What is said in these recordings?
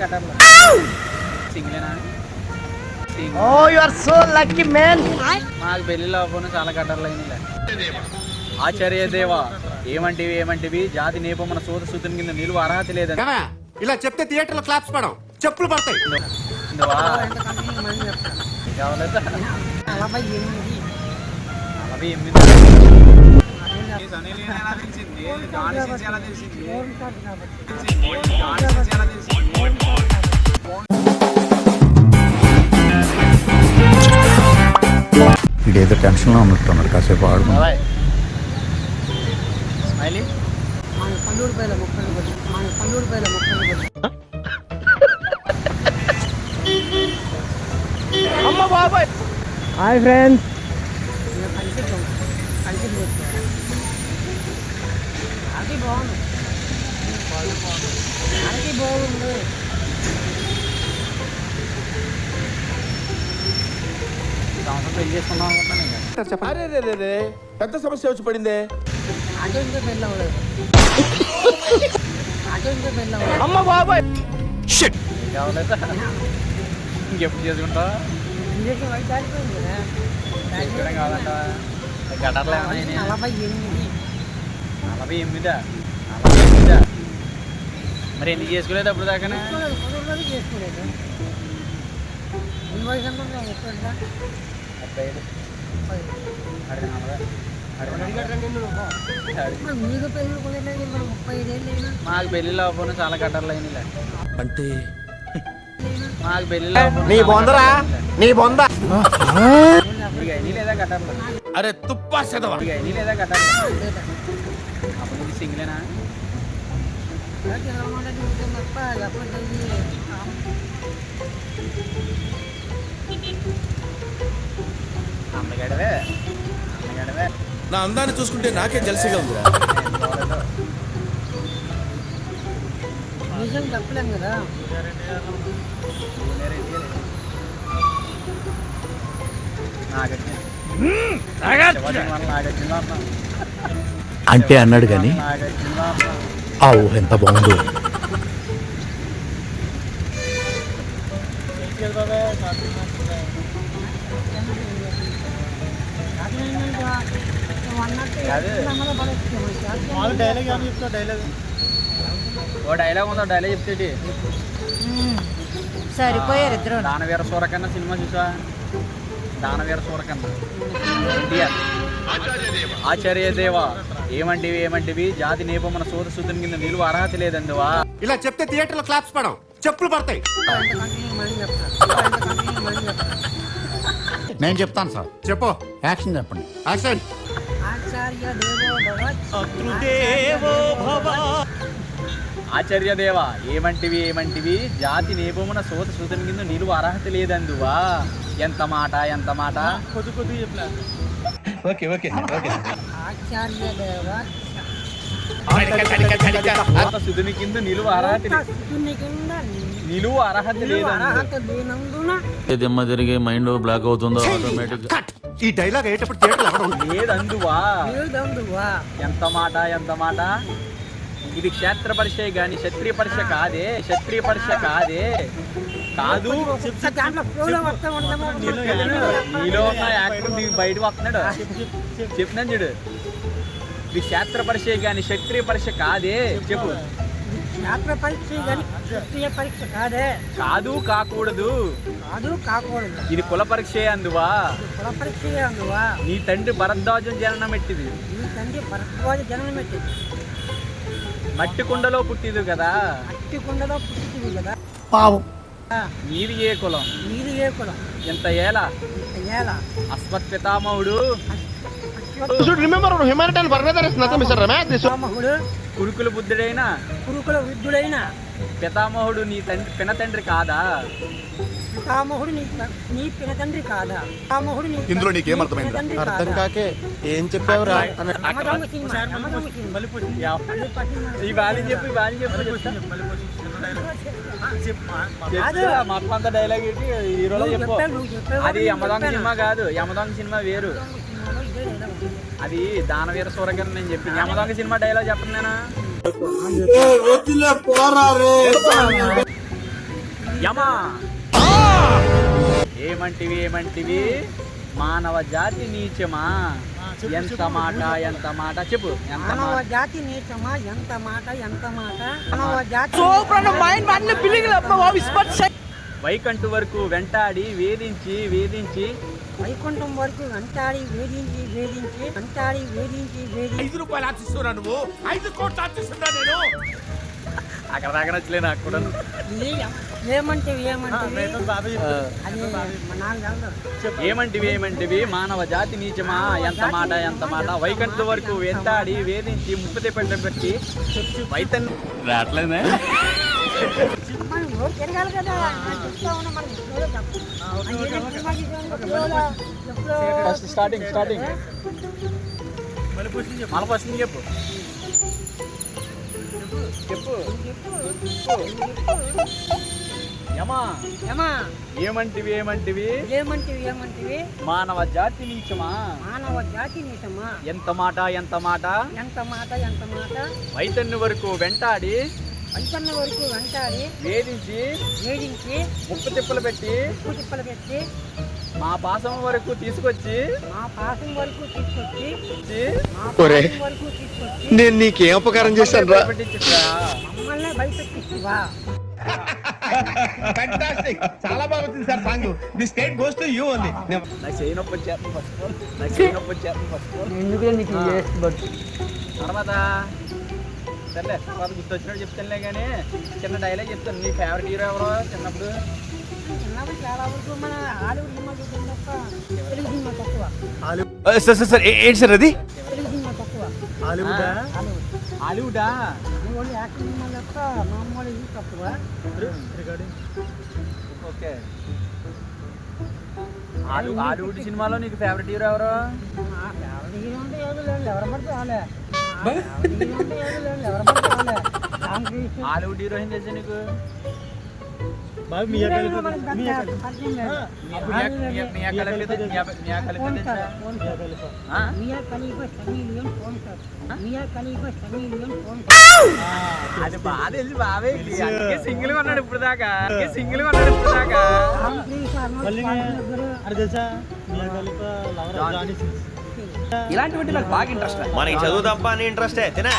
కట్టర్లు సింగిలేనా? Oh, you are so lucky, man. మాకు పెళ్లిలో అవ్వను చాలా కట్టర్లు అయినా. ఆచార్య దేవా ఏమంటివి ఏమంటివి జాతి నేపమున సోద సూతుని కింద నిలువ అర్హత లేదని ఇలా చెప్తే థియేటర్ లో క్లాప్స్ పడవు, చెప్పులు పడతాయి. కావాలా? 48. ఇదేదో టెన్షన్లో ఉన్నట్టున్నాడు, కాసేపు ఆడుకున్నాడు. Hi friends. పెళ్లి చేసుకున్నాం పెద్ద సమస్య వచ్చి పడిందే. అమ్మ బాబాయ్. కావాలా? ఇంకెప్పుడు చేసుకుంటావు? కావాలంట గటర్లు ఏమైనా 48. మరి ఎందుకు చేసుకోలేదు అప్పుడు దాకానే? మాకు పెళ్లిలో అవ్వను చాలా కట్టర్లు అయినా. అంటే మాకు పెళ్లిలో నీ బొందరా, నీ బొంద. లేదా కట్టర్లు? అరే తుప్పా చదవా లేదా కట్టర్లు? అప్పుడు ఇది సింగిలేనా? అందగడవే నా అందాన్ని చూసుకుంటే నాకేం జలసిగా ఉందిరా. చెప్పలేం కదా. అంటే అన్నాడు కానీ ఆ ఊహ ఎంత బాగుందో. ఓ డైలాగ్ ఉందా? డైలాగ్ చెప్తే సరిపోయారు ఇద్దరు. దానవీర సూరకన్నా సినిమా చూసా? దానవీర సూరకన్నా ఎన్టీఆర్. ఆచార్య దేవా ఏమంటివి ఏమంటివి జాతి నేపమున సోద సూతుని కింద నిలువ అర్హత లేదందువా. ఇలా చెప్తే థియేటర్ లో క్లాప్స్ పడవు, చెప్పులు పడతాయి. నేను చెప్తాను సార్. చెప్పు. యాక్షన్ చెప్పండి. యాక్షన్. ఆచార్య దేవా ఏమంటివి ఏమంటివి జాతి నేపమున సోద సూతుని కింద నిలువ అర్హత లేదందువా. ఎంత మాట ఎంత మాట. కొద్ది చెప్పలే. Okay okay okay. ఆచార్య దేవా సుధుని కింద నిలువ అర్హత దిమ్మ తిరిగి మైండ్ బ్లాక్ అవుతుందో ఆటోమేటిక్. ఈ డైలాగ్ అయ్యేటప్పుడు థియేటర్ లేదందువా. ఎంత మాట ఎంత మాట. ఇది క్షేత్ర పరీక్ష గాని క్షత్రియ పరీక్ష కాదే. క్షత్రియ పరీక్ష కాదే. కాదు నీలో ఉన్న యాక్టర్ బయట వస్తున్నాడు. చెప్పినాను చూడు. ఇది క్షేత్ర పరీక్ష గాని క్షత్రియ పరీక్ష కాదే. చెప్పు. క్షేత్ర పరీక్ష గాని క్షత్రియ పరీక్ష కాదే. కాదు కాకూడదు. కాదు కాకూడదు. ఇది కుల పరీక్షే అందువా. కుల పరీక్షే అందువా. నీ తండ్రి భరద్వాజం జననం ఎట్టిది. నీ తండ్రి భరద్వాజ జననం ఎట్టిది. మట్టి కుండలో పుట్టిదు కదా. మట్టి కుండలో పుట్టింది కదా. పావం. నీది ఏ కులం. నీది ఏ కులం. ఎంత ఏలా. అస్మత్ పితామహుడు కురుకుల బుద్ధుడైన పితామహుడు నీ తండ్రి పినతండ్రి కాదా. పితామహుడు నీ పినతండ్రి కాదా. పితామహుడు ఇందులో నీకేమర్థమైంది? అర్థం కాకే ఏం చెప్పావురా. ఈ బాలి చెప్పు ఈ బాలి చెప్పు. మొత్తం అంతా డైలాగ్ ఏంటి హీరోలో చెప్పు. అది యమదొంగ సినిమా కాదు. యమదొంగ సినిమా వేరు. అది దానవీర సూరకర్ణ నేను చెప్పింది. యమదొంగ సినిమా డైలాగ్ చెప్పను నేను. యమా ఏమంటివి మానవ జాతి నీచమా ఎంత మాట చెప్పు మానవ జాతి నీచమా ఎంత మాట మానవ జాతి వైకంఠు వరకు వెంటాడి వేధించి వైకుంఠం వరకు వెంటాడి వేధించి ₹5 ఆశిస్తున్నా నువ్వు 5 కోట్లు ఆశిస్తున్నా నేను అక్కడ దాకా నచ్చలే నాకు కూడా ఏమంటివి ఏమంటివి మానవ జాతి నీచమా ఎంత మాట వైకంఠు వరకు వెంటాడి వేధించి ముప్పతి పెట్టి వైతన్ రావట్లేదే తిరగాలి కదా చెప్తా ఉన్నా ఫస్ట్ స్టార్టింగ్ మళ్ళీ ఫస్ట్ చెప్పు యమా ఏమంటివి మానవ జాతి నీచమా ఎంత మాట వైతన్ను వరకు వెంటాడి వేధించి ముప్పు తిప్పలు పెట్టి మా పాసం వరకు తీసుకొచ్చి నేను నీకేం ఉపకారం చేశాను రా? మమ్మల్ని భయపెట్టిస్తువా చాలా బాగా వచ్చింది sir song the state goes to you only నాకు చేయి నొప్పి వచ్చేస్తుంది ఫస్ట్ తర్వాత సర్లే తర్వాత గుర్తొచ్చినట్టు చెప్తానులే కానీ చిన్న డైలాగ్ చెప్తాను. నీ ఫేవరెట్ హీరో ఎవరో చిన్నప్పుడు? చాలా వరకు మన హాలీవుడ్ సినిమా చూద్దాం తప్ప తెలుగు సినిమా తక్కువ సార్ ఏంటి సార్ అది? తెలుగు సినిమా తక్కువ హాలీవుడా ఓన్లీ యాక్షన్ సినిమా తప్ప మామూలు ఇది తక్కువ. ఓకే హాలీవుడ్ సినిమాలో నీకు ఫేవరెట్ హీరో ఎవరు? ఫేవరెట్ హీరో అంటే ఎవరు లేదు, ఎవరు పడితే వాళ్ళే. హాలీవుడ్ హీరోయిన్ తెలుసా నీకు? అది బాగా తెలుసు బావే, సింగిల్ ఉన్నాడు ఇప్పుడు దాకా ఇలాంటి నాకు బాగా ఇంట్రెస్ట్. మనకి చదువు తప్ప అని ఇంట్రెస్టే తినా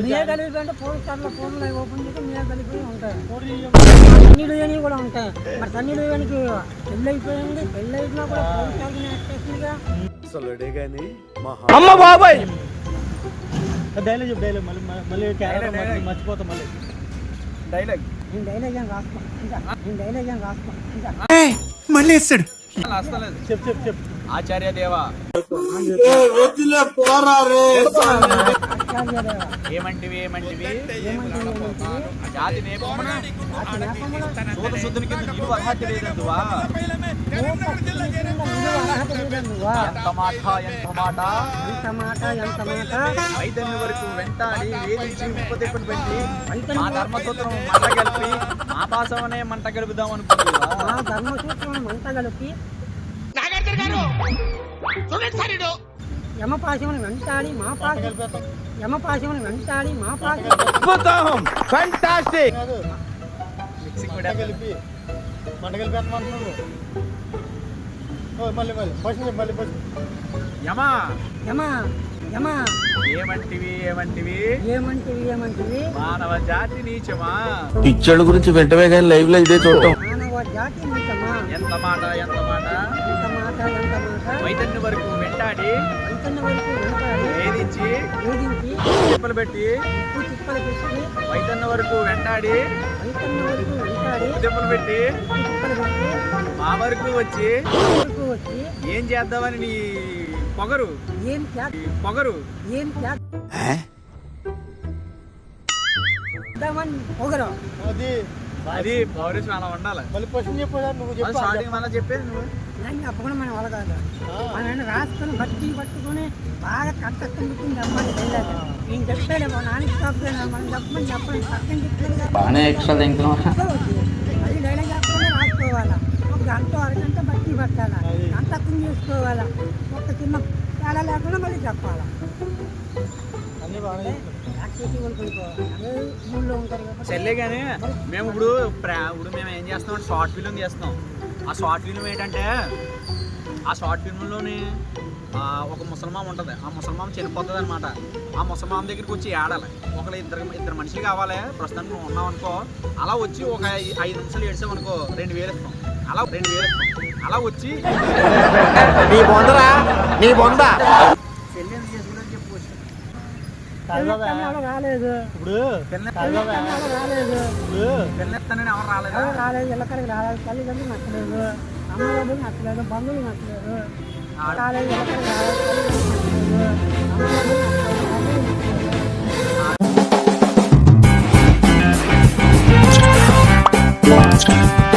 మియా ఖలీఫా అంటే ఫోన్ స్టార్లో ఫోన్లో ఓపెన్ చేస్తే మియా ఖలీఫా ఉంటాయి, సన్నీ లియోని కూడా ఉంటాయి. మరి సన్నీ లియోనికి పెళ్ళి అయిపోయింది, పెళ్ళి అయినా కూడా ఫోన్ స్టార్ యాక్టేషన్గా అమ్మ బాబాయ్ డైలాగ్ నేను డైలాగ్ ఏం రాసుకో ఇంకా మళ్ళీ వేస్తాడు. చెప్పు ఆచార్య దేవా ఏమంటివి జాతి నేపమున సోద శుద్ధుని కింద నీవు అర్హత లేదందువా ఎంత మాట వైద్యుని వరకు వెంటాడి వేధించి ముప్పతిప్పని పెట్టి మా ధర్మసూత్రం మంట కలిపి మా పాసమనే మంట గలుపుదాం అనుకుంటున్నా. ధర్మసూత్రం మంట కలిపి యమపాశమును వెంటాడి మా పాశం మిక్సింగ్ కూడా యమా ఏమంటివి మానవ జాతి నీచమా పిచ్చోళ్ళ గురించి వెంటనే కానీ లైవ్ లో ఇదే చూడటం. మానవ జాతి నీచమా ఎంత మాట వైతన్ను వరకు వెంటాడి వేధించి తిప్పలు పెట్టి వైతన్ను వరకు వెంటాడి తిప్పలు పెట్టి మా వరకు వచ్చి ఏం చేద్దామని నీ పొగరు అది పౌరుషం అలా ఉండాలి. స్టార్టింగ్ మళ్ళీ చెప్పేది నువ్వు అప్పుడు మన వాళ్ళ కాదు, మన రాసుకొని పట్టుకొని బాగా కంటస్థం పెట్టింది అమ్మాయి వెళ్ళాలి. నేను చెప్పాను మా నాన్నకి తప్పలేదు, మనం చెప్పండి పక్కన చెప్పలేదు. అది డైలాగ్ చెప్పకుండా రాసుకోవాలా, ఒక గంట అరగంట బట్టి పట్టాలా, కంటస్థం చేసుకోవాలా, ఒక చిన్న తేడా లేకుండా మళ్ళీ చెప్పాలా. యాక్టివిటీ అనుకో అదే ఊళ్ళో ఉంటారు కాబట్టి చెల్లే కానీ మేము ఇప్పుడు మేము ఏం చేస్తాం షార్ట్ ఫిల్మ్ చేస్తాం. ఆ షార్ట్ ఫిల్మ్ ఏంటంటే ఆ షార్ట్ ఫిల్మ్లోని ఒక ముసల్మాం ఉంటుంది. ఆ ముసల్మాం చనిపోతుంది అనమాట. ఆ ముసల్మాం దగ్గరికి వచ్చి ఏడాలి. ఒకళ్ళు ఇద్దరు మనుషులు కావాలి. ప్రస్తుతానికి నువ్వు ఉన్నావు అనుకో, అలా వచ్చి ఒక 5 నిమిషాలు ఏడ్చామనుకో 2000 ఇస్తాం. అలా 2000 ఇస్తాం. అలా వచ్చి నీ బొందరా నీ బొంద చెల్లి ఎందుకు చేసుకుంటే చెప్పు. రాలేదు ఇప్పుడు రాలేదు పిల్లెత్తానని ఎవరు రాలేదా? రాలేదు ఇళ్ళకడికి రాలేదు. తల్లిదండ్రులు నచ్చలేదు, అమ్మగారు నచ్చలేదు, బంధువులు నచ్చలేదు. రాలేదు ఇళ్ళకడికి రాలేదు, తల్లిదండ్రులు నచ్చలేదు, అమ్మగారు నచ్చలేదు.